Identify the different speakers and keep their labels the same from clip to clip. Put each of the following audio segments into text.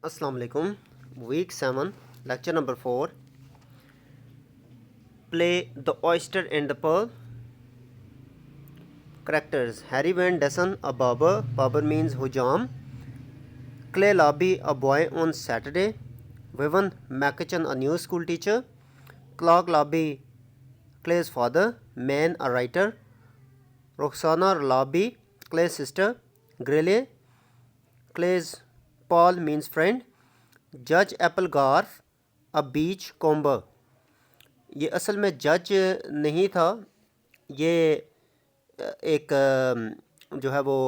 Speaker 1: Assalamu alaikum. Week 7, lecture number 4. Play The Oyster and the Pearl. Characters: Harry Van Dessen, a barber. Barber means hujam. Clay Labby, a boy on Saturday. Vivian McCutcheon, a new school teacher. Clark Labby, Clay's father. Man, a writer. Roxana Labby, Clay's sister. Grelly, Clay's Paul means friend. Judge Applegarth, a beach comber. ये असल में जज नहीं था, ये एक जो है वो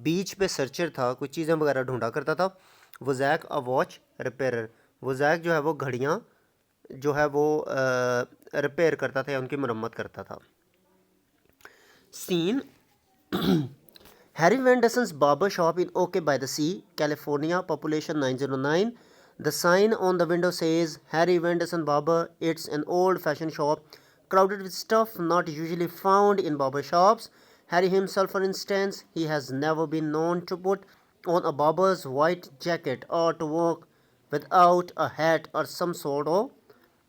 Speaker 1: बीच पे सर्चर था, कुछ चीज़ें वगैरह ढूंढा करता था। वज़ैक अ वॉच रिपेयरर, वज़ैक जो है वो घड़ियाँ जो है वो रिपेयर करता था या उनकी मरम्मत करता था। Scene: Harry Vandeson's barber shop in OK by the Sea, California, population 909. The sign on the window says Harry Vandeson Barber. It's an old-fashioned shop, crowded with stuff not usually found in barber shops. Harry himself, for instance, he has never been known to put on a barber's white jacket or to walk without a hat or some sort of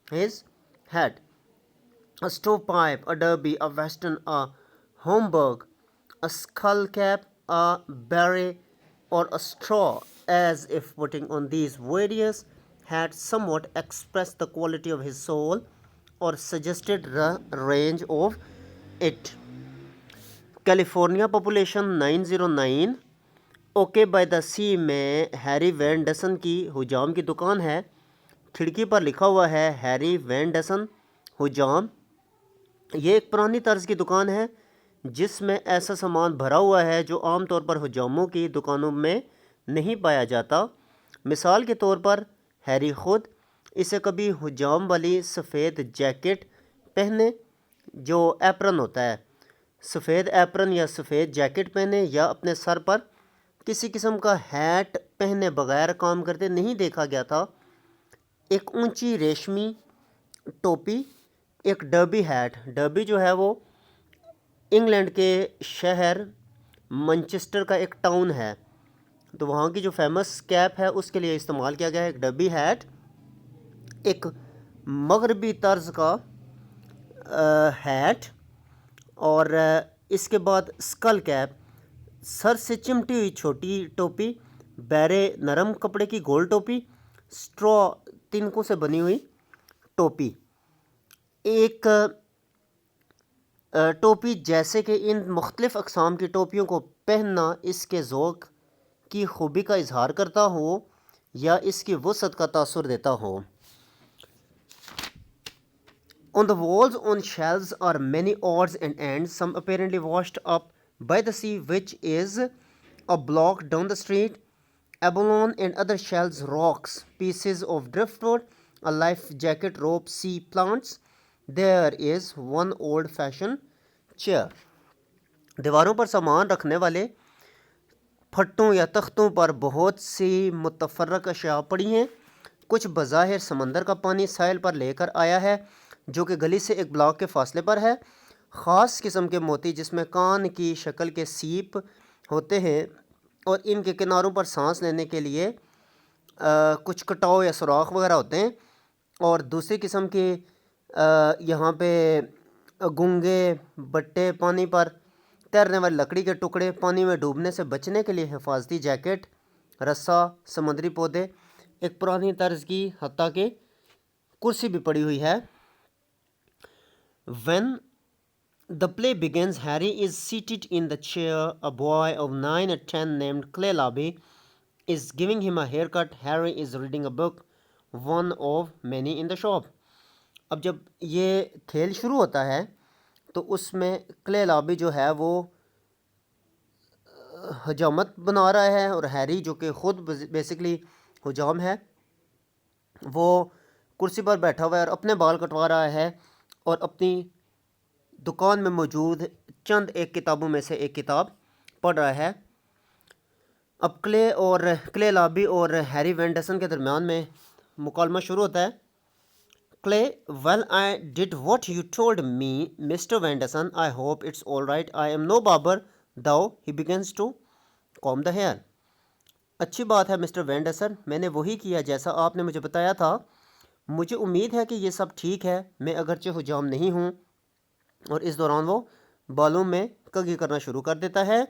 Speaker 1: his hat. A stovepipe, a derby, a western, a Homburg, a skull cap, a beret, or a straw, as if putting on these various hats somewhat expressed the quality of his soul or suggested the range of it. California population 909। Okay by the sea में Harry van डसन की हुजाम की दुकान है। खिड़की पर लिखा हुआ है हैरी वैन डसन हुजाम। ये एक पुरानी तर्ज की दुकान है जिसमें ऐसा सामान भरा हुआ है जो आमतौर पर हुजामों की दुकानों में नहीं पाया जाता। मिसाल के तौर पर हैरी ख़ुद इसे कभी हुजाम वाली सफ़ेद जैकेट पहने जो एप्रन होता है, सफ़ेद एप्रन या सफ़ेद जैकेट पहने या अपने सर पर किसी किस्म का हैट पहने बगैर काम करते नहीं देखा गया था। एक ऊंची रेशमी टोपी, एक डर्बी हैट। डर्बी जो है वो इंग्लैंड के शहर मैनचेस्टर का एक टाउन है, तो वहाँ की जो फेमस कैप है उसके लिए इस्तेमाल किया गया है। एक डर्बी हैट, एक मगरबी तर्ज का हैट, और इसके बाद स्कल कैप, सर से चिमटी हुई छोटी टोपी, बैरे नरम कपड़े की गोल टोपी, स्ट्रॉ तिनकों से बनी हुई टोपी। एक टोपी जैसे कि इन मुख्तलिफ़ अक़साम की टोपियों को पहनना इसके ज़ौक़ की खूबी का इजहार करता हो या इसकी वसअत का तासुर देता हो। On the walls on shelves are many odds and ends, some apparently washed up by the sea, which is a block down the street. Abalone and other shells, rocks, pieces of driftwood, a life jacket, rope, sea plants. There is one old-fashioned chair. दीवारों पर सामान रखने वाले फट्टों या तख्तों पर बहुत सी मुतफर्रक अशिया पड़ी हैं। कुछ बज़ाहिर समंदर का पानी साहिल पर लेकर आया है जो कि गली से एक ब्लॉक के फासले पर है। ख़ास किस्म के मोती जिसमें कान की शक्ल के सीप होते हैं और इनके किनारों पर सांस लेने के लिए कुछ कटाव या सुराख वगैरह होते हैं। और दूसरी किस्म के यहाँ पे गुंगे बट्टे, पानी पर तैरने वाली लकड़ी के टुकड़े, पानी में डूबने से बचने के लिए हिफाजती जैकेट, रस्सा, समुद्री पौधे, एक पुरानी तर्ज की हत्ता के कुर्सी भी पड़ी हुई है। When the play begins, Harry is seated in the chair. A boy of 9 or 10 named Clay Labby is giving him a haircut. Harry is reading a book, one of many in the shop. अब जब ये खेल शुरू होता है तो उसमें clay लाबी जो है वो हजामत बना रहा है और हैरी जो कि ख़ुद बेसिकली हुजाम है वो कुर्सी पर बैठा हुआ है और अपने बाल कटवा रहा है और अपनी दुकान में मौजूद चंद एक किताबों में से एक किताब पढ़ रहा है। अब क्ले लाबी और हैरी वेंडरसन के दरमियान में मुकालमा शुरू होता है। Clay: Well, I did what you told me, Mr. Vanderson. I hope it's all right. I am no barber, though. He begins to comb the hair. अच्छी बात है मिस्टर वेंडरसन, मैंने वही किया जैसा आपने मुझे बताया था। मुझे उम्मीद है कि ये सब ठीक है। मैं अगरचे हुजाम नहीं हूँ। और इस दौरान वो बालों में कंघी करना शुरू कर देता है।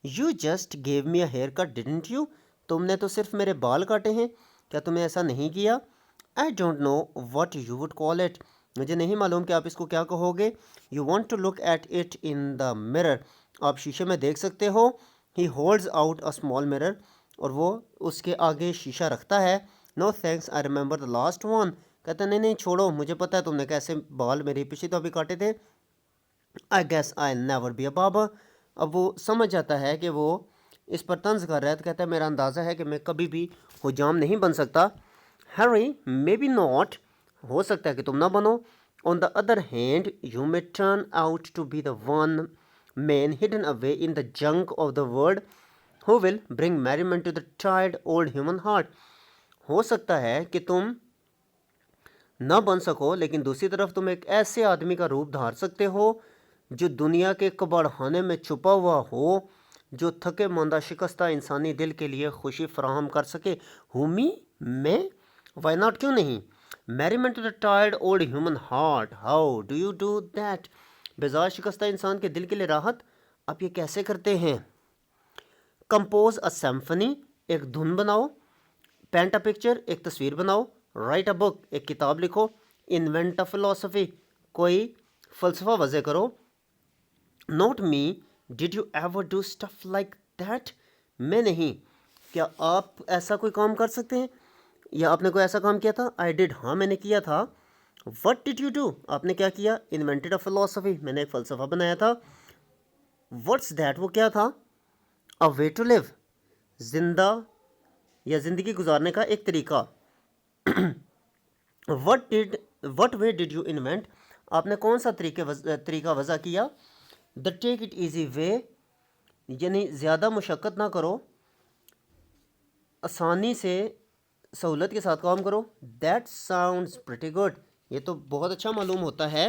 Speaker 1: You just gave me a hair cut didn't you? तुमने तो सिर्फ मेरे बाल काटे हैं, क्या तुमने ऐसा नहीं किया? I don't know what you would call it. मुझे नहीं मालूम कि आप इसको क्या कहोगे। You want to look at it in the mirror? आप शीशे में देख सकते हो। He holds out a small mirror, और वो उसके आगे शीशा रखता है। No thanks, I remember the last one. कहते नहीं नहीं छोड़ो, मुझे पता है तुमने कैसे बाल मेरे पिछली तो अभी काटे थे। I guess I never be a barber. अब वो समझ जाता है कि वो इस पर तंज कर रहा है, तो कहता है मेरा अंदाज़ा है कि मैं कभी भी हुजाम नहीं बन सकता। हैरी, मे बी नॉट, हो सकता है कि तुम ना बनो। On the other hand you may turn out to be the one man hidden away in the junk of the world who will bring merriment to the tired old human heart. हो सकता है कि तुम ना बन सको, लेकिन दूसरी तरफ तुम एक ऐसे आदमी का रूप धार सकते हो जो दुनिया के कबाड़खाने में छुपा हुआ हो, जो थके मांदा शिकस्ता इंसानी दिल के लिए खुशी फराहम कर सके। हुमी, मैं? वाई नॉट, क्यों नहीं? Merriment to the tired old human heart, how do you do that? बेजार शिकस्ता इंसान के दिल के लिए राहत, आप ये कैसे करते हैं? कंपोज अ सिम्फनी, एक धुन बनाओ। पेंट अ पिक्चर, एक तस्वीर बनाओ। राइट अ बुक, एक किताब लिखो। इन्वेंट अ फिलोसफी, कोई फ़लसफ़ा वज़े करो। Not me, did you ever do stuff like that? मैं नहीं, क्या आप ऐसा कोई काम कर सकते हैं, या आपने कोई ऐसा काम किया था? आई डिड, हाँ मैंने किया था। वट डिड यू डू, आपने क्या किया? इन्वेंटेड अ फिलोसफी, मैंने एक फ़लसफ़ा बनाया था। व्हाट्स दैट, वो क्या था? अ वे टू लिव, जिंदा या ज़िंदगी गुजारने का एक तरीका। What way did you invent, आपने कौन सा तरीका वज़ा किया? The take it easy way, यानी ज़्यादा मुशक्क़त ना करो, आसानी से सहूलत के साथ काम करो। दैट साउंड्स प्रिटी गुड, ये तो बहुत अच्छा मालूम होता है।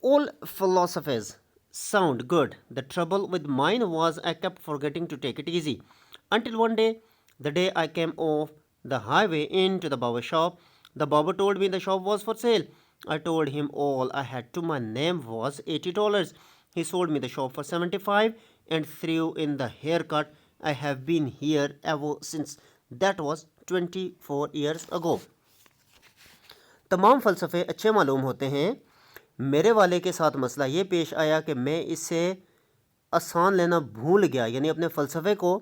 Speaker 1: All philosophies sound good. The trouble with mine was I kept forgetting to take it easy. Until one day, the day I came off the highway into the barber shop, the barber told me the shop was for sale. I told him all I had to my name was $80. He sold me the shop for 75 and threw in the haircut. I have been here ever since. That was 24 years ago. तमाम फ़लसफ़े अच्छे मालूम होते हैं। मेरे वाले के साथ मसला ये पेश आया कि मैं इससे आसान लेना भूल गया, यानी अपने फ़लसफ़े को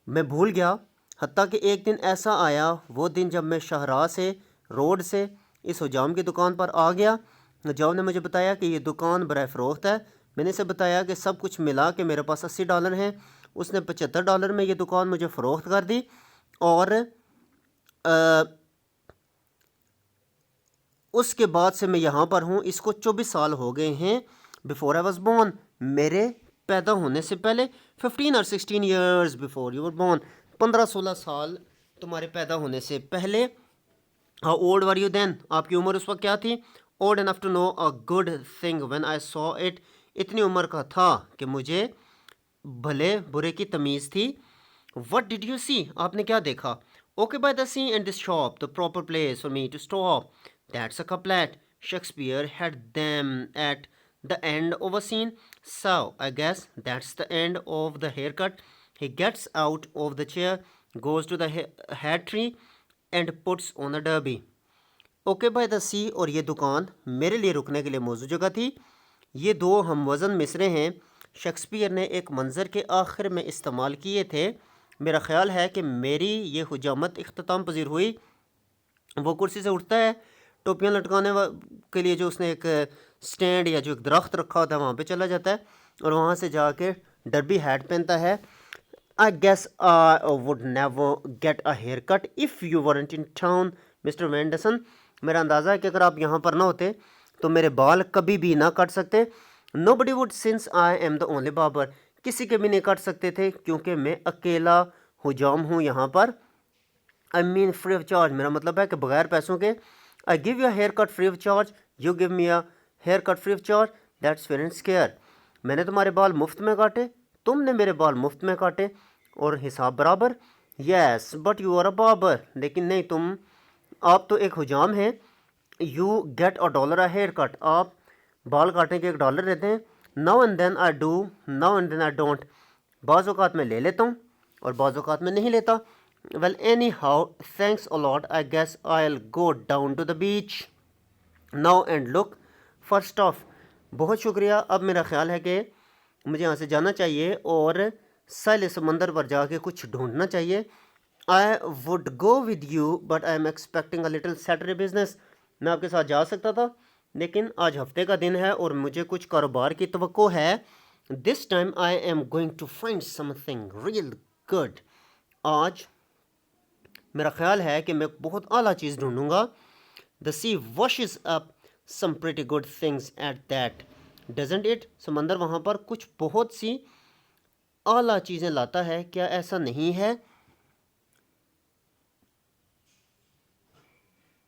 Speaker 1: मैं भूल गया। हत्ता कि एक दिन ऐसा आया, वो दिन जब मैं शाहराह से रोड से इस हुजाम की दुकान पर आ गया। हुजाम ने मुझे बताया कि ये दुकान बराए फ़रोख्त है। मैंने इसे बताया कि सब कुछ मिला के मेरे पास $80 हैं। उसने $75 में ये दुकान मुझे फ़रोख्त कर दी। और उसके बाद से मैं यहाँ पर हूँ। इसको 24 साल हो गए हैं। बिफोर आई वॉज बॉर्न, मेरे पैदा होने से पहले। 15 और 16 years before you were born, 15-16 साल तुम्हारे पैदा होने से पहले। How old were you then, आपकी उम्र उस वक्त क्या थी? Old enough to know a good thing when I saw it, इतनी उम्र का था कि मुझे भले बुरे की तमीज़ थी। वट डिड यू सी, आपने क्या देखा? Okay by the sea and this shop the proper place for me to stop, that's a couplet. Shakespeare had them at the end of a scene. So I guess that's the end of the haircut. He gets out of the chair, goes to the hat tree and puts on a derby. Okay by the sea और ये दुकान मेरे लिए रुकने के लिए मौजूद जगह थी। ये दो हम वज़न मिसरे हैं, शेक्सपियर ने एक मंज़र के आखिर में इस्तेमाल किए थे। मेरा ख़्याल है कि मेरी ये हुजामत इख्तिताम पजीर हुई। वो कुर्सी से उठता है, टोपियाँ लटकाने के लिए जो उसने एक स्टैंड या जो एक दरख्त रखा होता है वहाँ पे चला जाता है, और वहाँ से जाके डर्बी हैट पहनता है। I guess I would never get a hair cut if you weren't in town mister Vanderson. मेरा अंदाज़ा है कि अगर आप यहाँ पर ना होते तो मेरे बाल कभी भी ना काट सकते। Nobody would since I am the only barber, किसी के भी नहीं काट सकते थे क्योंकि मैं अकेला हुजाम हूँ यहाँ पर। I mean free of charge, मेरा मतलब है कि बगैर पैसों के। I give you haircut free of charge, you give me a hair cut free of charge, that's fair and square. मैंने तुम्हारे बाल मुफ्त में काटे, तुमने मेरे बाल मुफ्त में काटे, और हिसाब बराबर। Yes but you are a barber, लेकिन नहीं, आप तो एक हुजाम हैं। You get a dollar a hair cut, आप बाल काटने के $1 देते हैं। Now and then I do, now and then I don't, बाज़ औक़ात में ले लेता हूँ और बाज़ औक़ात में नहीं लेता। Well anyhow thanks a lot, I guess I will go down to the beach now and look for stuff. बहुत शुक्रिया, अब मेरा ख्याल है कि मुझे यहाँ से जाना चाहिए और साहिल समंदर पर जाके कुछ ढूंढना चाहिए। I would go with you but I am expecting a little Saturday business, मैं आपके साथ जा सकता था लेकिन आज हफ्ते का दिन है और मुझे कुछ कारोबार की तवक्को है। This time I am going to find something real good, आज मेरा ख्याल है कि मैं बहुत आला चीज़ ढूंढूंगा। The sea washes up some pretty good things at that, doesn't it? समंदर वहाँ पर कुछ बहुत सी आला चीज़ें लाता है, क्या ऐसा नहीं है?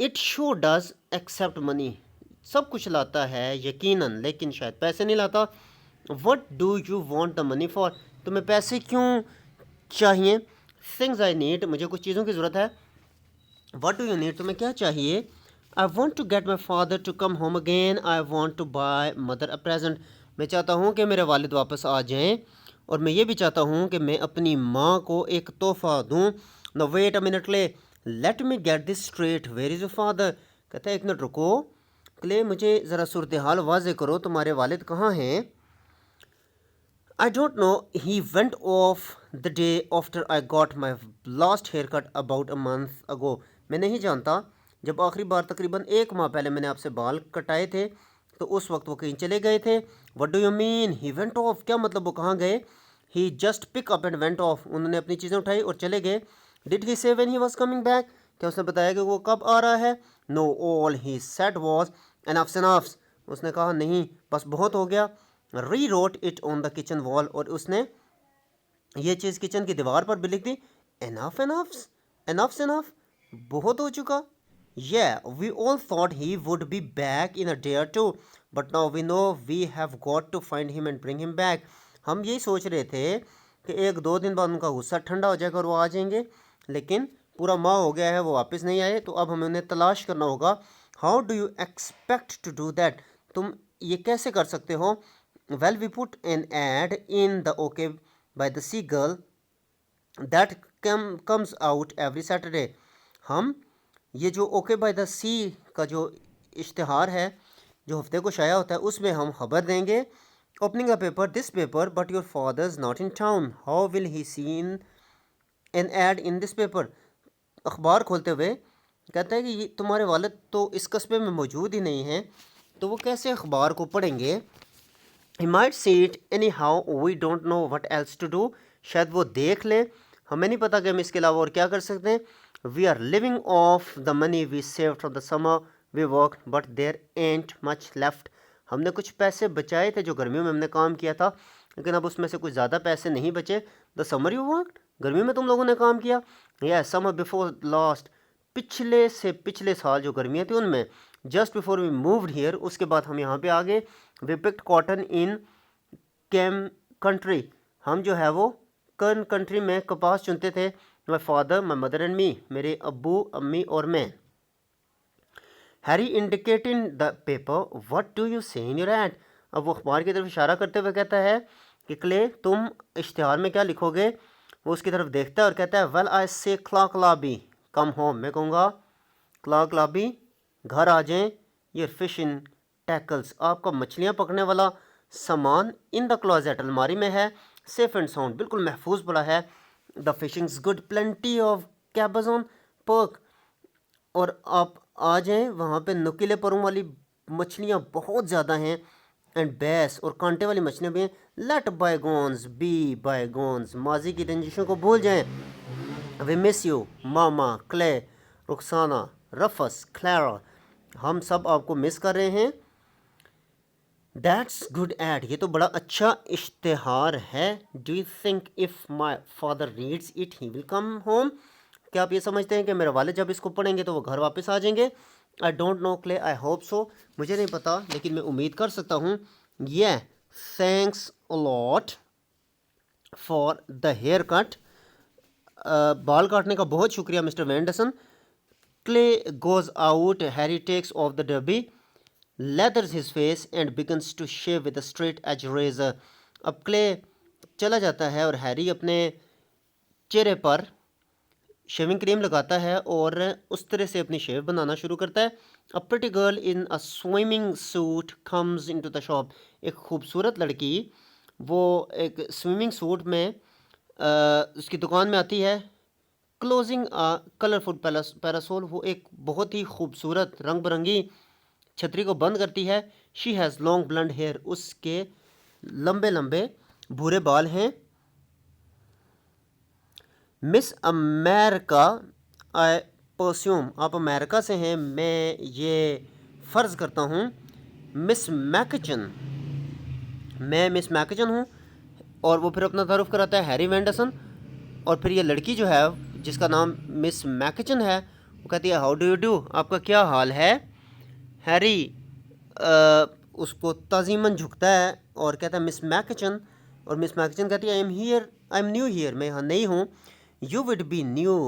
Speaker 1: It sure does accept money, सब कुछ लाता है यकीनन, लेकिन शायद पैसे नहीं लाता। What do you want the money for, तुम्हें पैसे क्यों चाहिए? थिंग्स आई नीड, मुझे कुछ चीज़ों की ज़रूरत है। वट डू यू नीड, तुम्हें क्या चाहिए? I want to get my father to come home again, I want to buy mother a present, मैं चाहता हूँ कि मेरे वालिद वापस आ जाएँ और मैं ये भी चाहता हूँ कि मैं अपनी माँ को एक तोहफ़ा दूँ। No wait a minute Clay, let me get this straight, where is your father? कहता है एक मिनट रुको क्ले, मुझे ज़रा सूरत हाल वाज़े करो, तुम्हारे वालिद कहाँ हैं? I don't know. He went off the day after I got my last haircut about a month ago. मैं नहीं जानता, जब आखिरी बार तकरीबन 1 माह पहले मैंने आपसे बाल कटाए थे तो उस वक्त वो कहीं चले गए थे। What do you mean? He went off, क्या मतलब वो कहाँ गए? He just pick up and went off. उन्होंने अपनी चीज़ें उठाई और चले गए। Did he say when he was coming back? क्या उसने बताया कि वो कब आ रहा है? No, all he said was enough's enough. उसने कहा नहीं, बस बहुत हो गया। री wrote it on the kitchen wall, और उसने ये चीज़ किचन की दीवार पर भी लिख दी, एनफ एनफ्स एनफ्स एनफ, बहुत हो चुका। We all thought he would be back in a day or two but now we know we have got to find him and bring him back. हम यही सोच रहे थे कि 1-2 दिन बाद उनका गुस्सा ठंडा हो जाएगा और वो आ जाएंगे, लेकिन पूरा माह हो गया है वो वापस नहीं आए, तो अब हमें उन्हें तलाश करना होगा। How do you expect to do that, तुम ये कैसे कर सकते हो? Well, we put an ad in the OK by the Sea Girl that comes out every Saturday. हम ये जो OK by the Sea का जो इश्तिहार है जो हफ्ते को शाया होता है उसमें हम खबर देंगे। Opening a paper, this paper, but your father's not in town. How will he see an ad in this paper? अखबार खोलते हुए कहता है कि ये तुम्हारे वालिद तो इस कस्बे में मौजूद ही नहीं हैं, तो वो कैसे अखबार को पढ़ेंगे? He might see it anyhow, we don't know what else to do. शायद वो देख लें, हमें नहीं पता कि हम इसके अलावा और क्या कर सकते हैं। We are living off the money we saved from the summer we worked, but there ain't much left. हमने कुछ पैसे बचाए थे जो गर्मियों में हमने काम किया था, लेकिन अब उसमें से कुछ ज़्यादा पैसे नहीं बचे। The summer you worked, गर्मियों में तुम लोगों ने काम किया। Yes, summer before last, पिछले से पिछले साल जो गर्मियाँ थी उनमें। Just before we moved here, उसके बाद हम यहाँ पे आ गए। We picked cotton in cam country, हम जो है वो कर्न कंट्री में कपास चुनते थे। My father, my mother and me, मेरे अब्बू अम्मी और मैं। Harry indicate in the paper, what do you से इन योर एड? अब वो अखबार की तरफ इशारा करते हुए कहता है कि क्ले, तुम इश्तिहार में क्या लिखोगे? वो उसकी तरफ देखता है और कहता है, वेल आई से क्लाक लाबी कम होम, मैं कहूँगा क्लाक लाबी घर आ जाएं। ये फिशिंग टैकल्स, आपका मछलियाँ पकड़ने वाला सामान इन द क्लोजेट, अलमारी में है, सेफ एंड साउंड, बिल्कुल महफूज पड़ा है। The fishing's good, plenty of cabbage on perk, और आप आ जाएं वहाँ पे नुकीले परों वाली मछलियाँ बहुत ज़्यादा हैं, एंड बैस और कांटे वाली मछलियाँ भी हैं। लेट बायगोन्स बी बायगोन्स, माजी की रंजिशों को भूल जाएं। We miss you mama, Clay, Rukhsana, Rufus, Clara, हम सब आपको मिस कर रहे हैं। दैट्स गुड एड, ये तो बड़ा अच्छा इश्तिहार है। Do you think if my father reads it he will come home, क्या आप ये समझते हैं कि मेरे वाले जब इसको पढ़ेंगे तो वो घर वापस आ जाएंगे? आई don't no clay, I hope so, मुझे नहीं पता लेकिन मैं उम्मीद कर सकता हूँ। ये thanks a lot for the hair cut, बाल काटने का बहुत शुक्रिया mister Vanderson. Clay goes out, Harry takes off the dubby, lathers his face and begins to shave with a straight edge razor. अब क्ले चला जाता है और हैरी अपने चेहरे पर शेविंग क्रीम लगाता है और उस तरह से अपनी शेव बनाना शुरू करता है। A pretty girl in a swimming suit comes into the shop. एक खूबसूरत लड़की वो एक स्विमिंग सूट में उसकी दुकान में आती है। क्लोजिंग अ कलरफुल पैरासोल, वो एक बहुत ही खूबसूरत रंग बिरंगी छतरी को बंद करती है। She has long blond hair, उसके लंबे लंबे भूरे बाल हैं। मिस अमेरिका, आई परस्यूम, आप अमेरिका से हैं, मैं ये फ़र्ज़ करता हूँ। मिस मैकचन, मैं मिस मैकचन हूँ। और वो फिर अपना तारुफ कराता है हैरी वेंडरसन। और फिर ये लड़की जो है जिसका नाम मिस मैकचन है वो कहती है हाउ डू यू डू, आपका क्या हाल है। हैरी उसको ताज़ीमन झुकता है और कहता है मिस मैकचन। और मिस मैकचन कहती है I am here, I am new here, मैं यहाँ नई हूँ। You would be new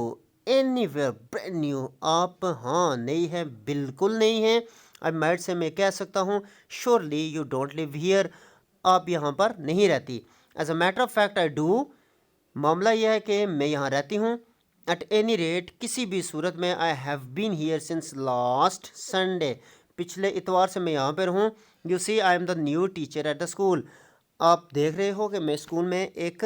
Speaker 1: anywhere brand new, आप हाँ नई है, बिल्कुल नई है। आई माइट से, मैं कह सकता हूँ, surely you don't live here, आप यहाँ पर नहीं रहती। As a matter of fact I do, मामला यह है कि मैं यहाँ रहती हूँ। एट एनी रेट, किसी भी सूरत में, I have been here since last Sunday, पिछले इतवार से मैं यहाँ पर हूँ। You see I am the new teacher at the school, आप देख रहे हो कि मैं स्कूल में एक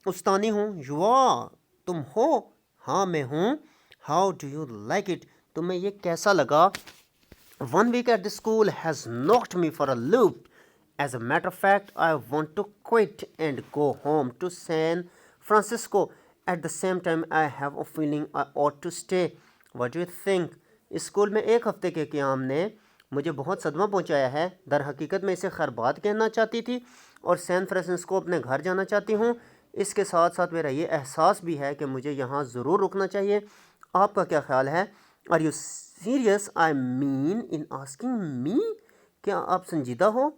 Speaker 1: उस्तानी हूँ। युवा, तुम हो? हाँ मैं हूँ। How do you like it, तुम्हें ये कैसा लगा? 1 week at the school has knocked me for a loop. As a matter of fact, I want to quit and go home to San Francisco. At the same time, I have a feeling I ought to stay. What do you think? इस school में एक हफ्ते के क़याम ने मुझे बहुत सदमा पहुंचाया है। दर हकीकत मैं इसे खैरबाद कहना चाहती थी और सैन फ्रांसिस्को अपने घर जाना चाहती हूँ। इसके साथ साथ मेरा ये एहसास भी है कि मुझे यहाँ ज़रूर रुकना चाहिए। आपका क्या ख्याल है? Are you serious, I mean in asking me, क्या आप संजीदा हो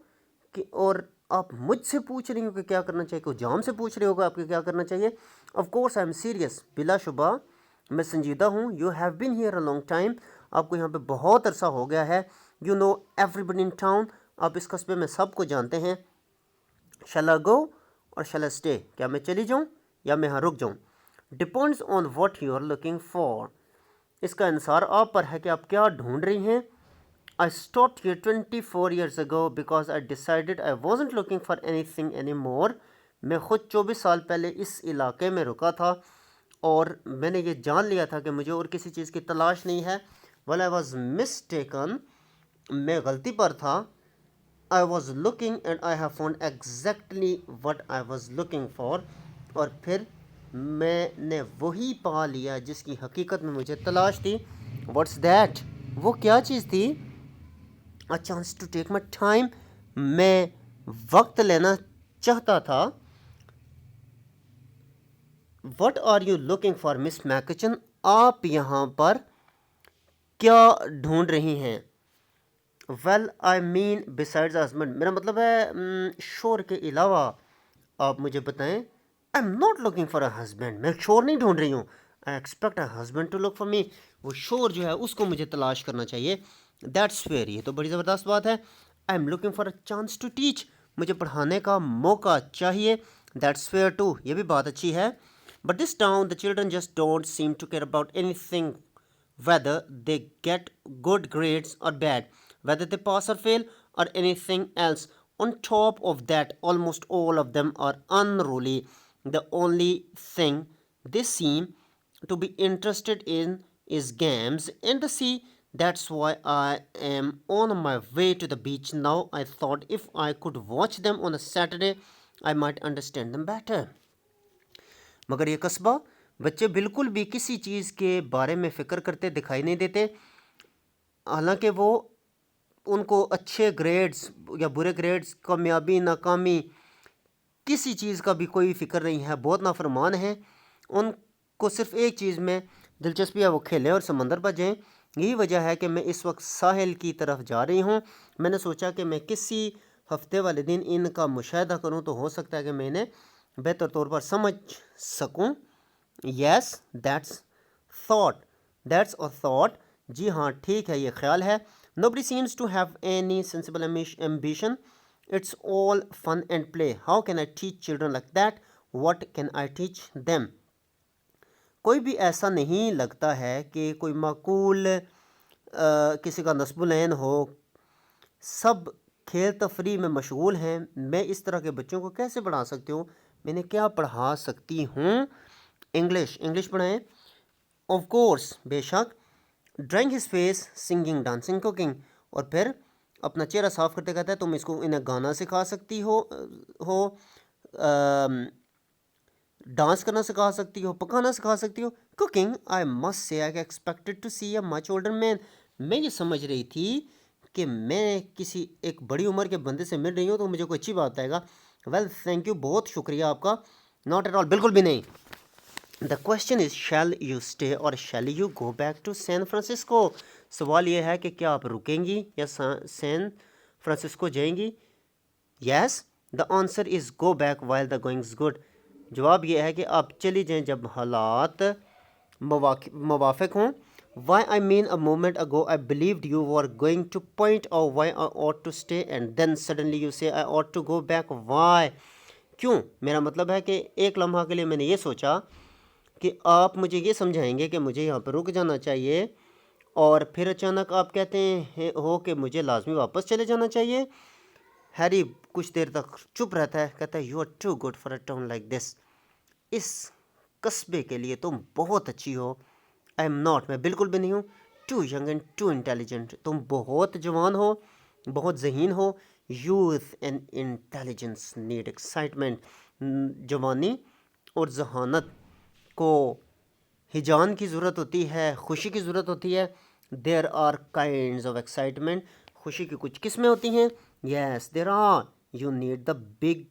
Speaker 1: कि और आप मुझसे पूछ रही हो कि क्या करना चाहिए? कोई जाम से पूछ रहे होगा आपको क्या करना चाहिए। Of course I am serious, बिलाशुबा मैं संजीदा हूँ। You have been here a long time, आपको यहाँ पे बहुत अरसा हो गया है। You know everybody in town, आप इस कस्बे में सबको जानते हैं। शैल आई गो और शैल आई स्टे, क्या मैं चली जाऊँ या मैं यहाँ रुक जाऊँ? Depends on what you are looking for, इसका इंसार आप पर है कि आप क्या ढूंढ रही हैं। I stopped here 24 years ago because I decided I wasn't looking for anything anymore. मैं ख़ुद 24 साल पहले इस इलाके में रुका था और मैंने ये जान लिया था कि मुझे और किसी चीज़ की तलाश नहीं है। Well, I was mistaken, मैं गलती पर था। I was looking and I have found exactly what I was looking for. और फिर मैंने वही पा लिया जिसकी हकीकत में मुझे तलाश थी। What's that? वो क्या चीज़ थी? A chance to take my time, मैं वक्त लेना चाहता था। What are you looking for, Miss Mackin? आप यहाँ पर क्या ढूंढ रही हैं? Well, I mean besides husband, मेरा मतलब है शोर के अलावा। आप मुझे बताएं। I'm not looking for a husband, मैं शोर नहीं ढूंढ रही हूँ। I expect a husband to look for me, वो शोर जो है उसको मुझे तलाश करना चाहिए। That's fair, ये तो बड़ी ज़बरदस्त बात है। I'm looking for a chance to teach, मुझे पढ़ाने का मौका चाहिए। That's fair too, ये भी बात अच्छी है। But this town, the children just don't seem to care about anything, whether they get good grades or bad, whether they pass or fail, or anything else. On top of that, almost all of them are unruly. The only thing they seem to be interested in is games and the sea. That's why I am on my way to the beach now. I thought if I could watch them on a Saturday, I might understand them better. मगर ये कस्बा, बच्चे बिल्कुल भी किसी चीज़ के बारे में फ़िक्र करते दिखाई नहीं देते। हालांकि वो उनको अच्छे ग्रेड्स या बुरे ग्रेड्स, कामयाबी नाकामी, किसी चीज़ का भी कोई फ़िक्र नहीं है। बहुत नाफरमान हैं। उनको सिर्फ़ एक चीज़ में दिलचस्पी है, वो खेलें और समंदर पर जाएँ। यही वजह है कि मैं इस वक्त साहिल की तरफ जा रही हूँ। मैंने सोचा कि मैं किसी हफ्ते वाले दिन इनका मुशाहिदा करूँ तो हो सकता है कि मैं इन्हें बेहतर तौर पर समझ सकूँ। Yes that's thought, that's a thought, जी हाँ ठीक है ये ख्याल है। Nobody seems to have any sensible ambition, it's all fun and play, how can I teach children like that, what can I teach them. कोई भी ऐसा नहीं लगता है कि कोई माकूल किसी का नस्बुलैन हो, सब खेल तफरी में मशगूल हैं, मैं इस तरह के बच्चों को कैसे पढ़ा सकती हूँ, मैंने क्या पढ़ा सकती हूँ। इंग्लिश, इंग्लिश पढ़ाएं। ऑफ कोर्स, बेशक। Drawing his face, singing, dancing, cooking. और फिर अपना चेहरा साफ करते कहता है तुम इसको इन्हें गाना सिखा सकती हो डांस करना सिखा सकती हो, पकाना सिखा सकती हो। Cooking, I must say I expected to see a much older man. मैं ये समझ रही थी कि मैं किसी एक बड़ी उम्र के बंदे से मिल रही हूँ तो मुझे कोई अच्छी बात आएगा। वेल थैंक यू, बहुत शुक्रिया आपका। नॉट एट ऑल, बिल्कुल भी नहीं। The question is shall you stay or shall you go back to San Francisco. सवाल यह है कि क्या आप रुकेंगी या सैन फ्रांसिस्को जाएंगी। Yes, the answer is go back while the going is good. जवाब यह है कि आप चली जाएं जब हालात मुवाफिक हों। Why I mean a moment ago I believed you were going to point out why I ought to stay and then suddenly you say I ought to go back. Why, क्यों? मेरा मतलब है कि एक लम्हा के लिए मैंने ये सोचा कि आप मुझे ये समझाएंगे कि मुझे यहाँ पर रुक जाना चाहिए, और फिर अचानक आप कहते हैं हो कि मुझे लाजमी वापस चले जाना चाहिए। हैरी कुछ देर तक चुप रहता है, कहता है you are too good for a town like this. इस कस्बे के लिए तुम बहुत अच्छी हो। आई एम नॉट, मैं बिल्कुल भी नहीं हूँ। Too young and too intelligent, तुम बहुत जवान हो, बहुत ज़हीन हो। Youth and intelligence need excitement, जवानी और जहानत को हिजान की ज़रूरत होती है, खुशी की ज़रूरत होती है। There are kinds of excitement, खुशी की कुछ किस्में होती हैं। Yes there are, you need the big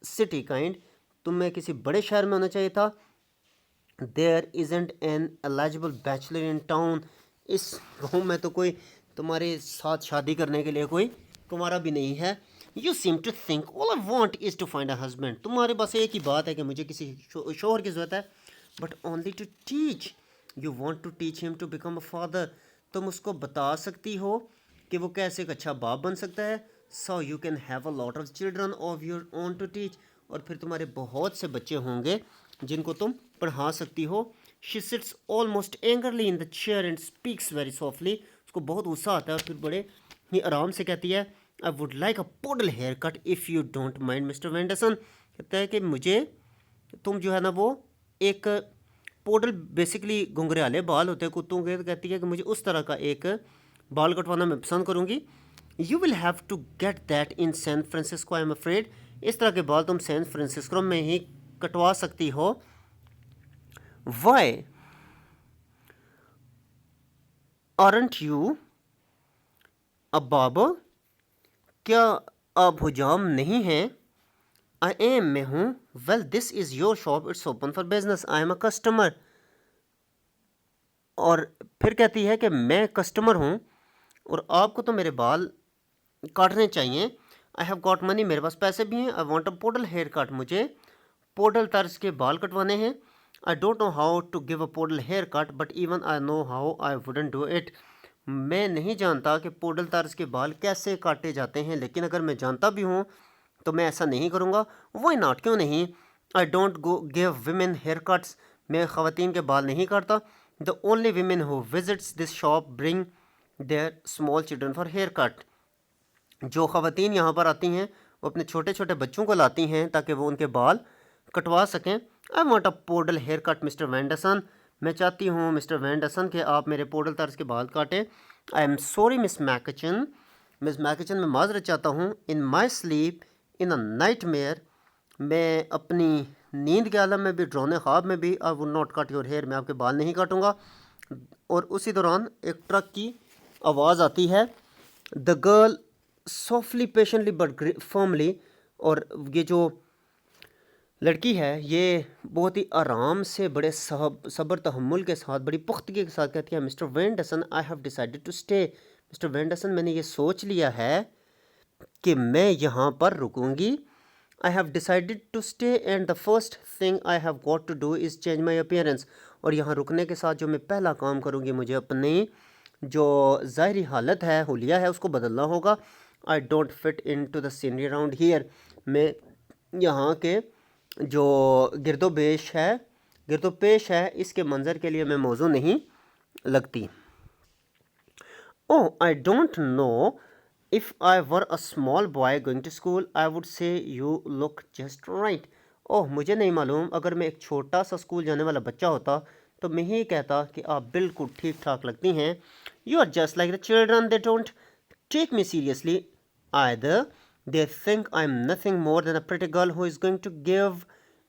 Speaker 1: city kind, तुम्हें किसी बड़े शहर में होना चाहिए था। There isn't an eligible bachelor in town, इस गाँव में तो कोई तुम्हारे साथ शादी करने के लिए कोई कुंवारा भी नहीं है। You seem to think all I want is to find a husband, तुम्हारे बस एक ही बात है कि मुझे किसी शोहर की ज़रूरत है। But only to teach, you want to teach him to become a father, तुम उसको बता सकती हो कि वो कैसे एक अच्छा बाप बन सकता है। So you can have a lot of children of your own to teach, और फिर तुम्हारे बहुत से बच्चे होंगे जिनको तुम पढ़ा सकती हो। She seats almost angrily in the chair and speaks very softly, उसको बहुत गुस्सा आता है और फिर बड़े ही आराम से कहती है I would like a poodle hair cut if you don't mind mister Vanderson. कहता है कि मुझे, तुम जो है ना वो एक पोडल, बेसिकली घुंघराले बाल होते हैं कुत्तों के, तो कहती है कि मुझे उस तरह का एक बाल कटवाना मैं पसंद करूँगी। You will have to get that in San Francisco I am afraid, इस तरह के बाल तुम सैन फ्रांसिस्को में ही कटवा सकती हो। Why aren't you a barber, क्या आप हुजाम नहीं हैं। आई एम, मैं हूँ। Well this is your shop, it's open for business, I am a customer. और फिर कहती है कि मैं कस्टमर हूँ और आपको तो मेरे बाल काटने चाहिए। आई हैव गॉट मनी, मेरे पास पैसे भी हैं। I want a poodle hair cut, मुझे पोडल तर्ज के बाल कटवाने हैं। I don't know how to give a poodle hair cut but even I know how I wouldn't do it, मैं नहीं जानता कि पोडल तर्ज के बाल कैसे काटे जाते हैं, लेकिन अगर मैं जानता भी हूँ तो मैं ऐसा नहीं करूँगा। वाई नॉट, क्यों नहीं। I don't go give women haircuts, मैं ख़वातीन के बाल नहीं काटता। The only women who visits this shop bring their small children for haircut, जो ख़वातीन यहाँ पर आती हैं वो अपने छोटे छोटे बच्चों को लाती हैं ताकि वो उनके बाल कटवा सकें। I want a poodle hair cut mister Vanderson, मैं चाहती हूँ मिस्टर वेंडरसन कि आप मेरे पोडल तर्ज के बाल काटें। I am sorry miss McEachan, miss McEachan मैं माजरत चाहता हूँ। In my sleep in a nightmare, मैं अपनी नींद के आलम में भी, डरोने ख्वाब में भी, I would not cut your hair, मैं आपके बाल नहीं काटूंगा। और उसी दौरान एक ट्रक की आवाज़ आती है। The girl softly patiently but firmly, और ये जो लड़की है ये बहुत ही आराम से, बड़े सब्र तहम्मुल के साथ, बड़ी पुख्तगी के साथ कहती है mister Vanderson I have decided to stay, mister Vanderson मैंने ये सोच लिया है कि मैं यहाँ पर रुकूंगी। I have decided to stay and the first thing I have got to do is change my appearance. और यहाँ रुकने के साथ जो मैं पहला काम करूँगी, मुझे अपनी जो ज़ाहरी हालत है, हुलिया है, उसको बदलना होगा. I don't fit into the scenery around here. मैं यहाँ के जो गिरदोपेश है इसके मंज़र के लिए मैं मौजू नहीं लगती. Oh, I don't know. If I were a small boy going to school, I would say you look just right. ओह, मुझे नहीं मालूम. अगर मैं एक छोटा सा स्कूल जाने वाला बच्चा होता तो मैं ही कहता कि आप बिल्कुल ठीक ठाक लगती हैं. You are just like the children. They don't take me seriously either. They think I'm nothing more than a pretty girl who is going to give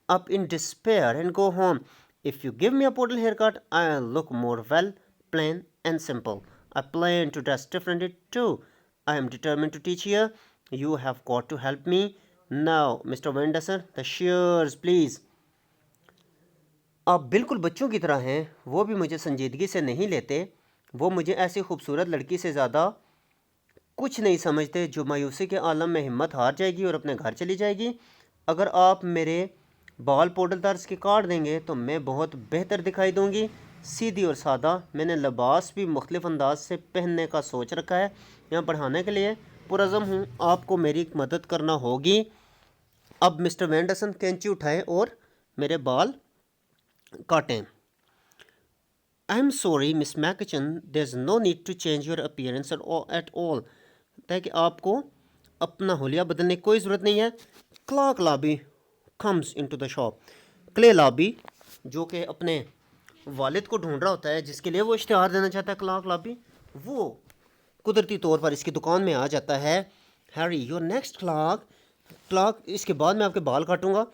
Speaker 1: up in despair and go home. If you give me a poodle haircut, I'll look more well, plain and simple. I plan to dress differently too. I am determined to teach you. You have got to help me. Now, Mr. Wenderson, the shears, please. आप बिल्कुल बच्चों की तरह हैं. वो भी मुझे संजीदगी से नहीं लेते. वो मुझे ऐसी खूबसूरत लड़की से ज़्यादा कुछ नहीं समझते जो मायूसी के आलम में हिम्मत हार जाएगी और अपने घर चली जाएगी. अगर आप मेरे बाल पाउडर तर्ज के काट देंगे तो मैं बहुत बेहतर दिखाई दूंगी. सीधी और सादा. मैंने लिबास भी मुख्तलिफ अंदाज से पहनने का सोच रखा है. यहाँ पढ़ाने के लिए पुरज़म हूँ. आपको मेरी मदद करना होगी. अब मिस्टर वेंडरसन कैंची उठाएं और मेरे बाल काटें. I am sorry miss McEachan, there is no need to change your appearance at all. ताकि आपको अपना हुलिया बदलने की कोई ज़रूरत नहीं है. Clark Lobby comes into the shop. Clay Lobby जो कि अपने वालिद को ढूंढ रहा होता है, जिसके लिए वो इश्तिहार देना चाहता है, क्लार्क लॉबी, वो कुदरती तौर पर इसकी दुकान में आ जाता है. हैरी, योर नेक्स्ट क्लार्क, इसके बाद मैं आपके बाल काटूंगा.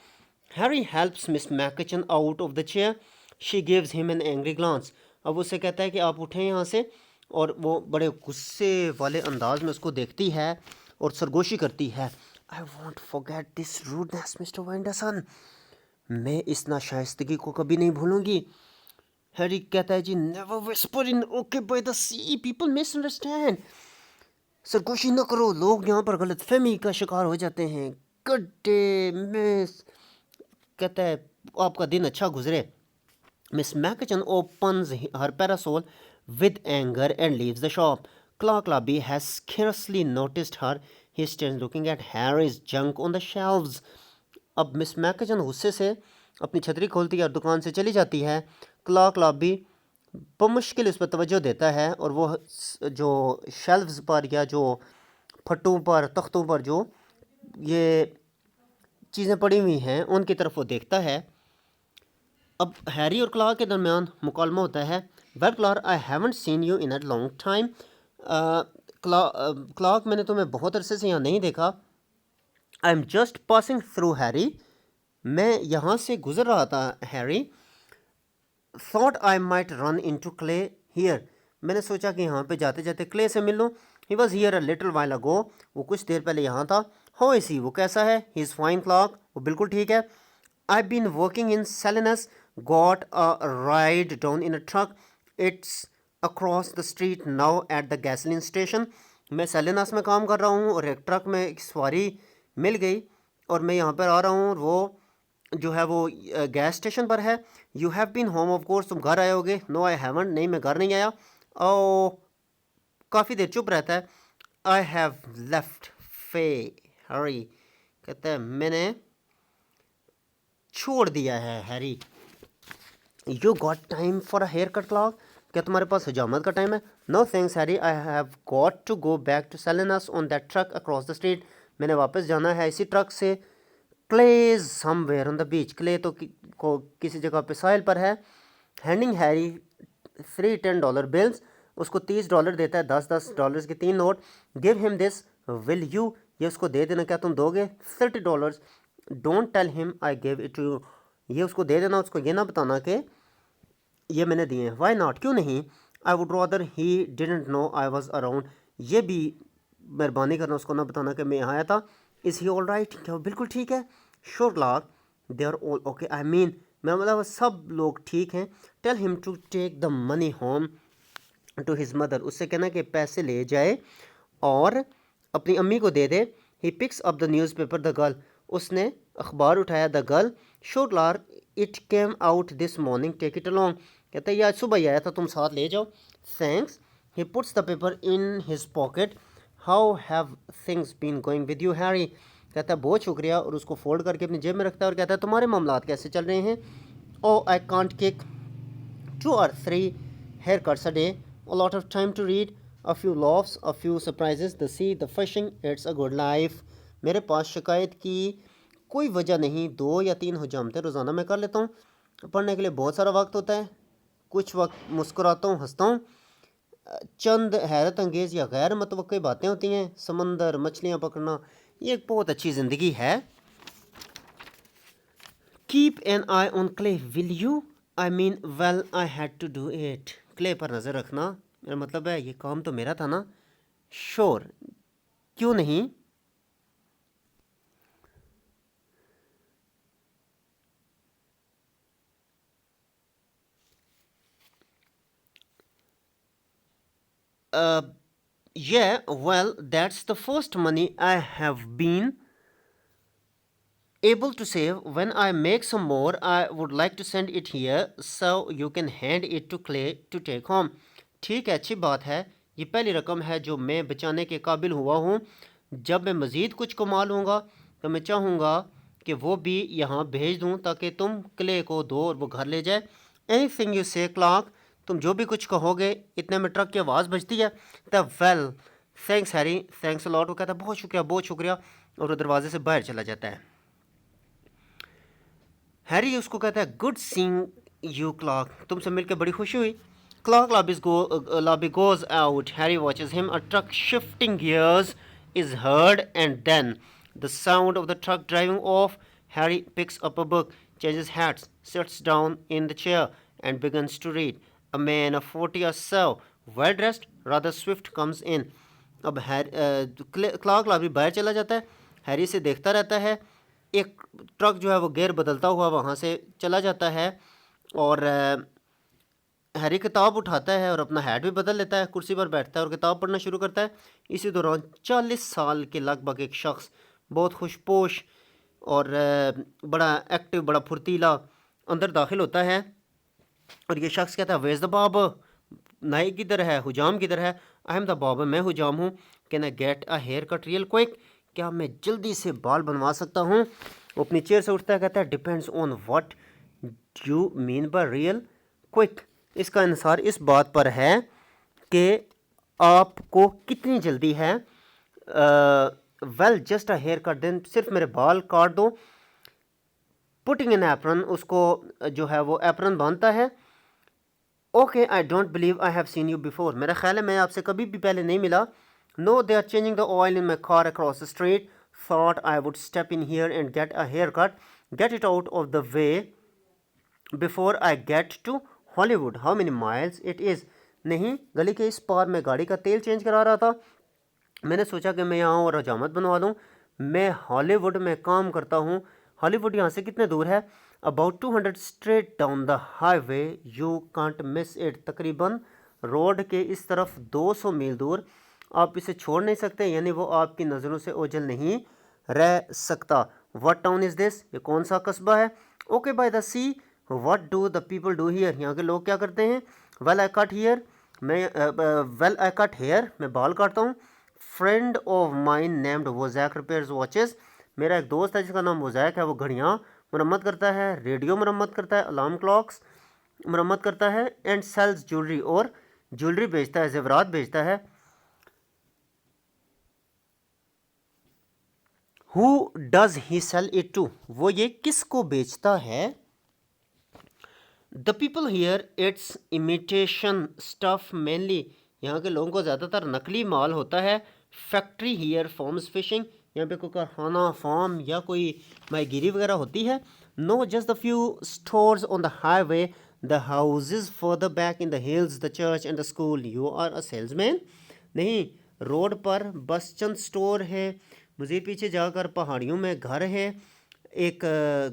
Speaker 1: Harry helps miss McEachan out of the chair. She gives him an angry glance. अब उससे कहता है कि आप उठें यहाँ से. और वो बड़े गुस्से वाले अंदाज में उसको देखती है और सरगोशी करती है. I won't forget this rudeness mister Vanderson. मैं इस नाशाइस्तगी को कभी नहीं भूलूंगी. हैरी कहता है जी, never whisper in okay by the sea, people misunderstand. सरगोशी न करो, लोग यहाँ पर गलतफहमी का शिकार हो जाते हैं. Good day miss. कहता है आपका दिन अच्छा गुजरे. Miss McEachan opens her parasol with anger and leaves the shop. Clark Labby has scarcely noticed her. He stands looking at Harry's junk on the shelves. अब मिस मैकचन गुस्से से अपनी छतरी खोलती है और दुकान से चली जाती है. क्लार्क लॉबी बमुश्किल उस पर तवज्जो देता है और वो जो शेल्व्स पर या जो फट्टों पर, तख्तों पर जो ये चीज़ें पड़ी हुई हैं उनकी तरफ वो देखता है. अब हैरी और क्लार्क के दरमियान मुकालमा होता है. Well Clark, I haven't seen you in a long time. Clark, मैंने तुम्हें बहुत अरसे से यहाँ नहीं देखा. I am just passing through Harry. मैं यहाँ से गुजर रहा था Harry. Thought I might run in to Clay here. मैंने सोचा कि यहाँ पे जाते जाते क्ले से मिल लूँ. He was here a little while ago. वो कुछ देर पहले यहाँ था. हाउ इज ही, वो कैसा है? ही इज़ फाइन क्लार्क, वो बिल्कुल ठीक है. I been working in Salinas, got a ride down in a truck. It's across the street now at the gasoline station. मैं सेलेनस में काम कर रहा हूँ और एक ट्रक में एक सवारी मिल गई और मैं यहाँ पर आ रहा हूँ. वो जो है वो गैस स्टेशन पर है. You have been home of course, तुम घर आए होगे. नो आई हैवंट, नहीं मैं घर नहीं आया. ओ, काफ़ी देर चुप रहता है. I have left Fay. Harry कहता है मैंने छोड़ दिया है. Harry, you got time for a hair cut Clark. क्या तुम्हारे पास हजामत का टाइम है? No thanks Harry, I have got to go back to Salinas on that truck across the street. मैंने वापस जाना है इसी ट्रक से. Clay somewhere on the beach. Clay तो किसी जगह पे साहिल पर है. Handing Harry 3 $10 bills. उसको $30 देता है, $10 के 3 note. Give him this, will you. ये उसको दे देना, क्या तुम दोगे? $30. Don't tell him I give it to you. ये उसको दे देना, उसको ये ना बताना कि ये मैंने दिए हैं. वाई नॉट, क्यों नहीं? I would rather he didn't know I was around. ये भी मेहरबानी करना, उसको ना बताना कि मैं यहाँ आया था. इज़ ही ऑल राइट, क्या वो बिल्कुल ठीक है? Sure Clark, they are all okay. I mean, मेरा मतलब सब लोग ठीक हैं. Tell him to take the money home to his mother. उससे कहना कि पैसे ले जाए और अपनी अम्मी को दे दे. He picks up the newspaper the girl. उसने अखबार उठाया। The girl show Clark it came out this morning take it along. कहता है ये आज सुबह ही आया था, तुम साथ ले जाओ। Thanks. He puts the paper in his pocket. How have things been going with you Harry. कहता है बहुत शुक्रिया, और उसको फोल्ड करके अपनी जेब में रखता है और कहता है तुम्हारे मामलात कैसे चल रहे हैं। ओ I can't kick 2 or 3 haircuts a day, a lot of time to read, a few laughs, a few surprises, the sea, the fishing, it's a good life। मेरे पास शिकायत की कोई वजह नहीं, 2 या 3 हुजामतें रोज़ाना मैं कर लेता हूँ। पढ़ने के लिए बहुत सारा वक्त होता है, कुछ वक्त मुस्कुराता हूँ, हंसता हूँ, चंद हैरत अंगेज़ या गैर मुतवक्की बातें होती हैं, समंदर, मछलियाँ पकड़ना, ये एक बहुत अच्छी ज़िंदगी है। Keep an eye on Clay, will you? I mean, well, I had to do it. Clay पर नज़र रखना, मेरा मतलब है ये काम तो मेरा था ना। Sure, क्यों नहीं। Yeah, well, that's the first money I have been able to save. When I make some more, I would like to send it here so you can hand it to Clay to take home. ठीक है, अच्छी बात है, ये पहली रकम है जो मैं बचाने के काबिल हुआ हूँ। जब मैं मज़ीद कुछ कमा लूँगा तो मैं चाहूँगा कि वो भी यहाँ भेज दूँ ताकि तुम क्ले को दो और वो घर ले जाए। एनीथिंग यू से क्लार्क, तुम जो भी कुछ कहोगे। इतने में ट्रक की आवाज़ बजती है। The well thanks Harry, thanks a lot. वो कहता है बहुत शुक्रिया बहुत शुक्रिया, और वो दरवाजे से बाहर चला जाता है। हैरी उसको कहता है गुड सीइंग यू क्लार्क, तुमसे मिलकर बड़ी खुशी हुई। Clark Lobby goes out. Harry watches him. A truck shifting gears is heard, and then the sound of the truck driving off. Harry picks up a book, changes hats, sits down in the chair, and begins to read. A man of 40 or so, well dressed, rather swift, comes in. अब Clark lobby बाहर चला जाता है, Harry से देखता रहता है। एक ट्रक जो है वो गेयर बदलता हुआ वहाँ से चला जाता है, और हैरी किताब उठाता है और अपना हैट भी बदल लेता है, कुर्सी पर बैठता है और किताब पढ़ना शुरू करता है। इसी दौरान 40 साल के लगभग एक शख्स, बहुत खुशपोश और बड़ा एक्टिव, बड़ा फुर्तीला, अंदर दाखिल होता है। और ये शख्स कहता है वेज द बाबर, नाई किधर है, हुजाम किधर है। आई एम द बाबर, मैं हुजाम हूँ। Can I get a hair cut real quick, क्या मैं जल्दी से बाल बनवा सकता हूँ। वो अपनी चेयर से उठता है, कहता है depends on what you mean by real quick. इसका अनुसार इस बात पर है कि आपको कितनी जल्दी है। Well just a hair cut, then सिर्फ मेरे बाल काट दो। पुटिंग इन एप्रन, उसको जो है वो एप्रन बांधता है। Okay I don't believe I have seen you before, मेरा ख्याल है मैं आपसे कभी भी पहले नहीं मिला। No they are changing the oil in my car across the street, thought I would step in here and get a hair cut, get it out of the way before I get to Hollywood, how many miles it is. नहीं, गली के इस पार मैं गाड़ी का तेल change करा रहा था, मैंने सोचा कि मैं यहाँ और हजामत बनवा लूँ। मैं हॉलीवुड में काम करता हूँ। हॉलीवुड यहाँ से कितने दूर है? About 200 straight down the highway, you can't miss it, तकरीबन रोड के इस तरफ 200 मील दूर, आप इसे छोड़ नहीं सकते, यानी वो आपकी नज़रों से ओझल नहीं रह सकता। व्हाट टाउन इज़ दिस, ये कौन सा कस्बा है? Okay by the sea, what do the people do here, यहाँ के लोग क्या करते हैं? Well I cut here, well I cut hair, मैं बाल काटता हूँ। Friend of mine named Wojack repairs watches, मेरा एक दोस्त है जिसका नाम वोजैक है, वो घड़ियाँ मरम्मत करता है, रेडियो मरम्मत करता है, अलार्म क्लॉक्स मरम्मत करता है, एंड सेल्स ज्वेलरी, और ज्वेलरी बेचता है, जेवरात बेचता है। Who does he sell it to, वो ये किसको बेचता है? The people here it's imitation stuff mainly, यहाँ के लोगों को ज़्यादातर नकली माल होता है। फैक्ट्री हियर फॉर्म्स फिशिंग, यहाँ पे कोई कारखाना, फार्म या कोई माहीगीरी वगैरह होती है। No just the few stores on the highway, the houses further back in the hills, the church and the school, you are a salesman. नहीं, रोड पर बस चंद स्टोर है, मज़ीद पीछे जाकर पहाड़ियों में घर है, एक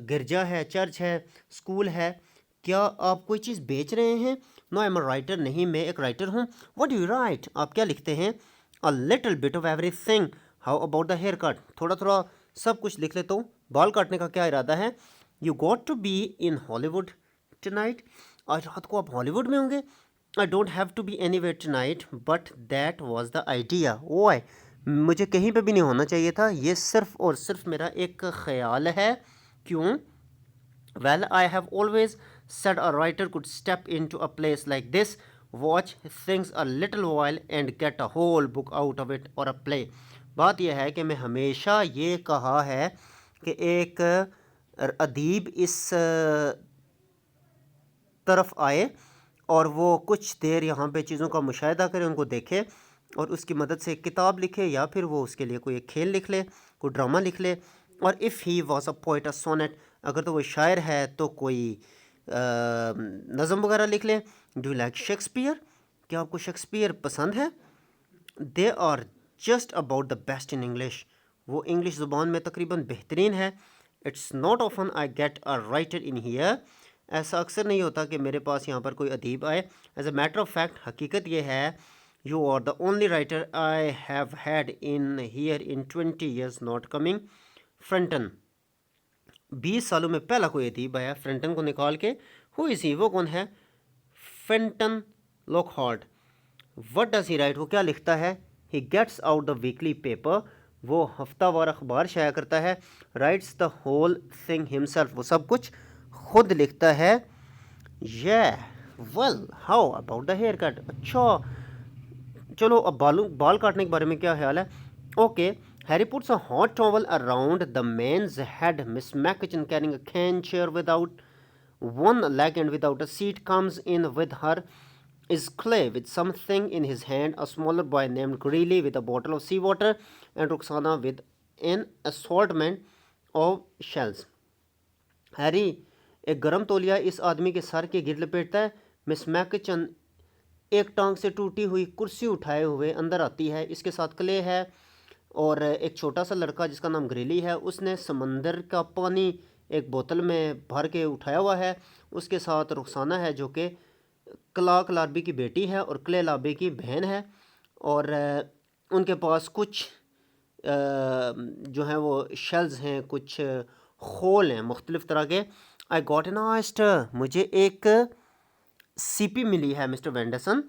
Speaker 1: गिरजा है, चर्च है, स्कूल है। क्या आप कोई चीज़ बेच रहे हैं? No I am a writer, नहीं मैं एक राइटर हूँ। व्हाट डू यू राइट, आप क्या लिखते हैं? A little bit of everything, how about the hair cut, थोड़ा थोड़ा सब कुछ लिख लेता हूँ, बाल काटने का क्या इरादा है? You got to be in Hollywood tonight, आज रात को आप हॉलीवुड में होंगे। I don't have to be anywhere tonight but that was the idea. ओए, मुझे कहीं पे भी नहीं होना चाहिए था, ये सिर्फ और सिर्फ मेरा एक ख्याल है। क्यों? Well, I have always said a writer could step into a place like this, watch things a little while and get a whole book out of it or a play. बात यह है कि मैं हमेशा ये कहा है कि एक अदीब इस तरफ आए और वो कुछ देर यहाँ पे चीज़ों का मुशाहिदा करे, उनको देखे और उसकी मदद से एक किताब लिखे, या फिर वो उसके लिए कोई एक खेल लिख ले, कोई ड्रामा लिख ले। और if he was a poet a sonnet, अगर तो वो शायर है तो कोई नज़म वगैरह लिख ले। डू लाइक शेक्सपियर, क्या आपको शेक्सपियर पसंद है? They are just about the best in English, वो इंग्लिश ज़ुबान में तकरीबन बेहतरीन है। It's not often I get a writer in here, ऐसा अक्सर नहीं होता कि मेरे पास यहाँ पर कोई अदीब आए। As a matter of fact, हकीकत ये है, you are the only writer I have had in here in 20 years not coming. Frenton, 20 सालों में पहला कोई अदीब आया फ्रेंटन को निकाल के। हु इज़ ही, वो कौन है? Fenton Lockhart. What does he write, वो क्या लिखता है? He gets out the weekly paper, वो हफ्तावार अखबार शाया करता है। Writes the whole thing himself, वो सब कुछ खुद लिखता है। Yeah well, how about the hair cut? अच्छा चलो, अब बाल काटने के बारे में क्या ख्याल है? Okay, Harry puts a hot towel around the man's head. Miss Mackinson, carrying a cane chair without one leg and without a seat, comes in with her. Is Clay with something in his hand, a smaller boy named Greeley with a bottle of seawater, and Roxana with an assortment of shells. Harry एक गर्म तौलिया इस आदमी के sir के गिर लपेटता है। Miss मैकचन एक टांग से टूटी हुई कुर्सी उठाए हुए अंदर आती है, इसके साथ क्ले है और एक छोटा सा लड़का जिसका नाम ग्रेली है, उसने समंदर का पानी एक बोतल में भर के उठाया हुआ है। उसके साथ रुखसाना है जो कि क्लार्क लार्बी की बेटी है और क्ले लार्बी की बहन है, और उनके पास कुछ जो हैं वो शेल्स हैं, कुछ खोल हैं मुख्तलिफ़ तरह के। आई गॉट एन ऑयस्टर, मुझे एक सीपी मिली है मिस्टर वेंडरसन।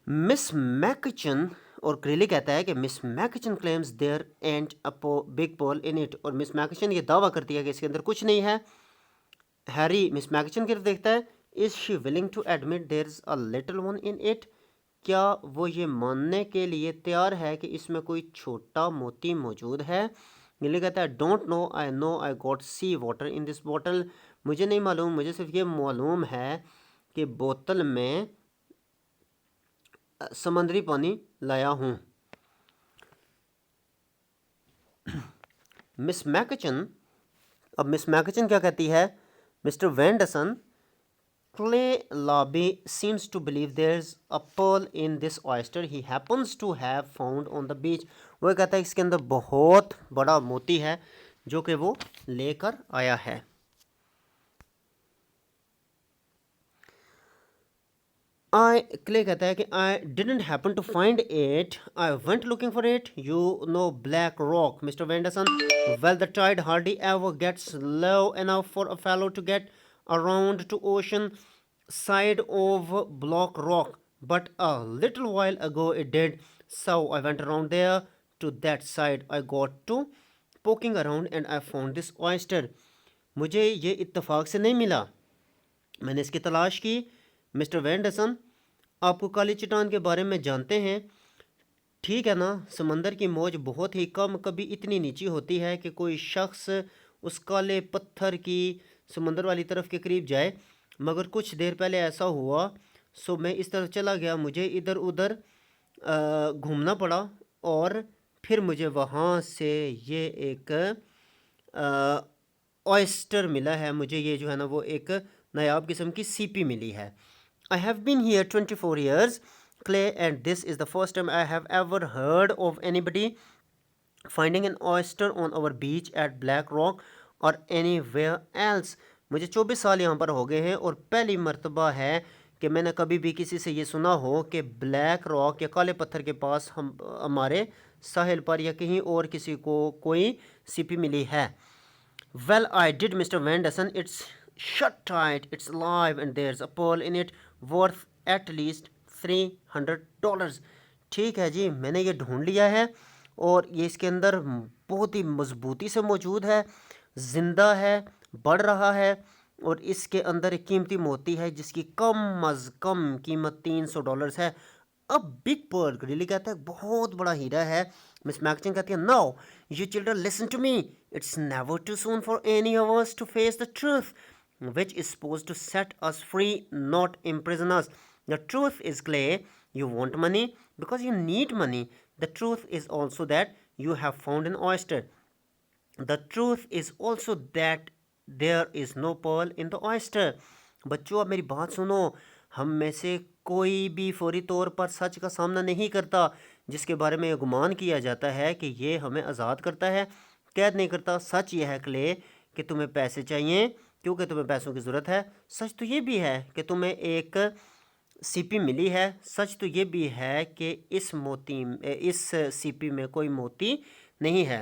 Speaker 1: मिस मैकचन, और क्रेली कहता है कि miss McEachan claims there and a big pearl in it, और मिस मैकचन ये दावा करती है कि इसके अंदर कुछ नहीं है। हैरी मिस मैकचन की तरफ देखता है। Is she willing to admit there is a little one in it, क्या वो ये मानने के लिए तैयार है कि इसमें कोई छोटा मोती मौजूद है? गिली कहता है don't know I got sea water in this bottle, मुझे नहीं मालूम, मुझे सिर्फ ये मालूम है कि बोतल में समंदरी पानी लाया हूँ। मिस मैकचन, अब मिस मैकचन क्या कहती है? मिस्टर वेंडरसन, क्ले लाबी seems to believe there's a pearl in this oyster he happens to have found on the beach. वो कहता है इसके अंदर बहुत बड़ा मोती है जो कि वो लेकर आया है। क्ले कहता है कि I didn't happen to find it, I went looking for it, you know Black Rock, Mr. Venderson. Well, the tide hardly ever gets low enough for a fellow to get around to ocean side of Black Rock, but a little while ago it did, so I went around there to that side. I got to poking around and I found this oyster. मुझे ये इत्तेफाक से नहीं मिला, मैंने इसकी तलाश की। मिस्टर वेंडरसन, आपको काली चट्टान के बारे में जानते हैं, ठीक है ना? समंदर की मौज बहुत ही कम कभी इतनी नीची होती है कि कोई शख्स उस काले पत्थर की समंदर वाली तरफ के करीब जाए, मगर कुछ देर पहले ऐसा हुआ, सो मैं इस तरफ चला गया। मुझे इधर उधर घूमना पड़ा और फिर मुझे वहाँ से ये एक ऑयस्टर मिला है, मुझे ये जो है ना वो एक नायाब किस्म की सीपी मिली है। I have been here 24 years, Clay, and this is the first time I have ever heard of anybody finding an oyster on our beach at Black Rock or anywhere else. मुझे 24 साल यहाँ पर हो गए हैं और पहली मर्तबा है कि मैंने कभी भी किसी से ये सुना हो कि ब्लैक रॉक या काले पत्थर के पास हम हमारे साहिल पर या कहीं और किसी को कोई सीपी मिली है। Well, I did, Mr. Vanderson. It's shut tight, it's alive, and there's a pearl in it worth at least $300. ठीक है जी, मैंने ये ढूंढ लिया है और ये इसके अंदर बहुत ही मजबूती से मौजूद है, ज़िंदा है, बढ़ रहा है और इसके अंदर एक कीमती मोती है जिसकी कम अज़ कम कीमत $300 है। अब बिग पर्ल ग्रिली कहता है बहुत बड़ा हीरा है। मिस मैकचिन कहती है no you children listen to me, it's never too soon for any of us to face the truth which is supposed to set us free, not imprison us. The truth is, Clay, you want money because you need money. The truth is also that you have found an oyster. The truth is also that there is no pearl in the oyster. बच्चों अब मेरी बात सुनो, हम में से कोई भी फौरी तौर पर सच का सामना नहीं करता जिसके बारे में गुमान किया जाता है कि ये हमें आज़ाद करता है, कैद नहीं करता। सच ये है क्ले कि तुम्हें पैसे चाहिए क्योंकि तुम्हें पैसों की ज़रूरत है। सच तो ये भी है कि तुम्हें एक सीपी मिली है। सच तो ये भी है कि इस सीपी में कोई मोती नहीं है।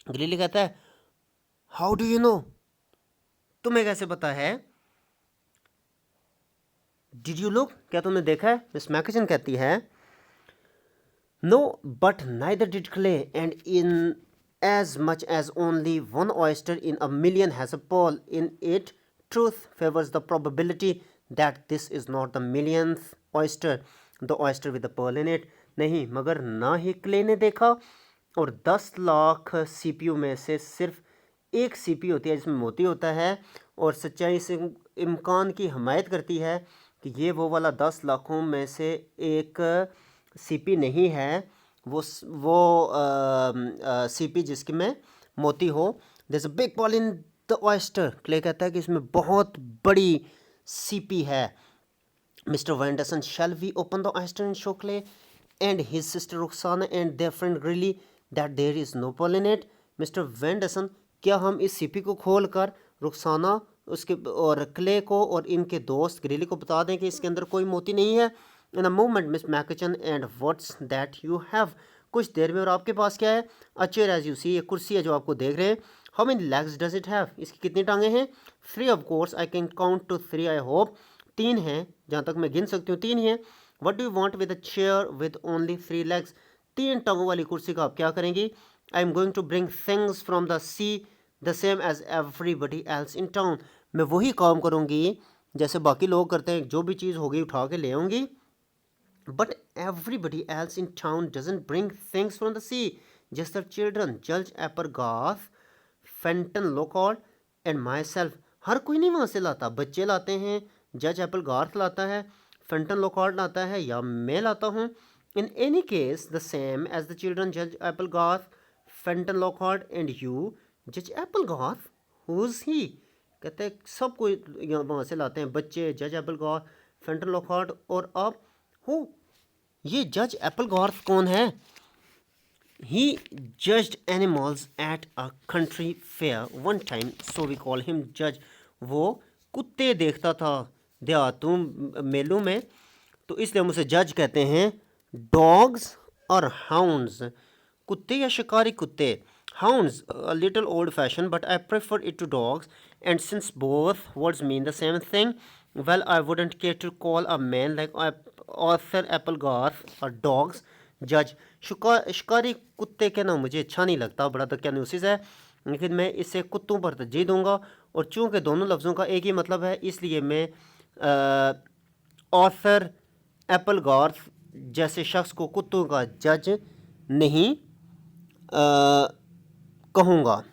Speaker 1: ग्रिली कहता है हाउ डू यू नो, तुम्हें कैसे पता है? डिड यू लुक, क्या तुमने देखा है? मिस मैकचिन कहती है no but neither did Clay and in as much as only one oyster in a million has a pearl in it, truth favors the probability that this is not the millionth oyster, the oyster with the pearl in it. नहीं, मगर ना ही clay ने देखा और 10 lakh CPU में से सिर्फ एक सीपी होती है जिसमें मोती होता है और सच्चाई से इम्कान की हमायत करती है कि ये वो वाला 10 लाखों में से एक सीपी नहीं है, वो सीपी जिसकी में मोती हो। There's a big pearl in the oyster. Clay कहता है कि इसमें बहुत बड़ी सीपी है। Mr. Vanderson, shall we open the oyster and show Clay and his sister Roxana and their friend Grilly that there is no pearl in it? Mr. Vanderson, क्या हम इस सीपी को खोल कर रुखसाना उसके और क्ले को और इनके दोस्त ग्रिली को बता दें कि इसके अंदर कोई मोती नहीं है? In a moment miss McEachan and what's that you have, कुछ देर में और आपके पास क्या है? A chair as you see, एक कुर्सी है जो आपको देख रहे हैं। How many legs does it have, इसकी कितनी टांगें हैं? 3 of course, I can count to 3 I hope, 3 हैं जहाँ तक मैं गिन सकती हूँ, 3 ही हैं। What do you want with a chair with only 3 legs, 3 टांगों वाली कुर्सी का आप क्या करेंगी? I am going to bring things from the sea the same as everybody else in town, मैं वही काम करूँगी जैसे बाकी लोग करते हैं, जो भी चीज़ होगी उठा के ले आऊँगी। But everybody else in town doesn't bring things from the sea. Just the children, Judge Appergarth, Fenton Lockhart and myself. हर कोई नहीं वहाँ से लाता, बच्चे लाते हैं, जज एप्पलगार्थ लाता है, फेंटन लॉकहार्ट लाता है या मैं लाता हूँ। In any case, the same as the children, Judge Applegarth, Fenton Lockhart and you, Judge Applegarth, who's he? कहते हैं सब कोई वहाँ से लाते हैं, बच्चे, जज एप्पलगार्थ, फेंटन लॉकहार्ट और आप हो। ये जज एप्पलगार्थ कौन है? He judged animals at a country fair one time, so we call him judge. वो कुत्ते देखता था देहातों मेलों में, तो इसलिए हम उसे जज कहते हैं। डॉग्स और हाउंड्स, कुत्ते या शिकारी कुत्ते। Hounds, a little old fashioned, but I prefer it to dogs. And since both words mean the same thing, well, I wouldn't care to call a man like Arthur Applegarth or dogs judge. शिकारी कुत्ते कहना मुझे अच्छा नहीं लगता, बड़ा दकियानुसिस है, लेकिन मैं इसे कुत्तों पर तरजीह दूंगा और चूंकि दोनों लफ्ज़ों का एक ही मतलब है इसलिए मैं ऑथर एप्पलगार्थ जैसे शख्स को कुत्तों का जज नहीं कहूँगा।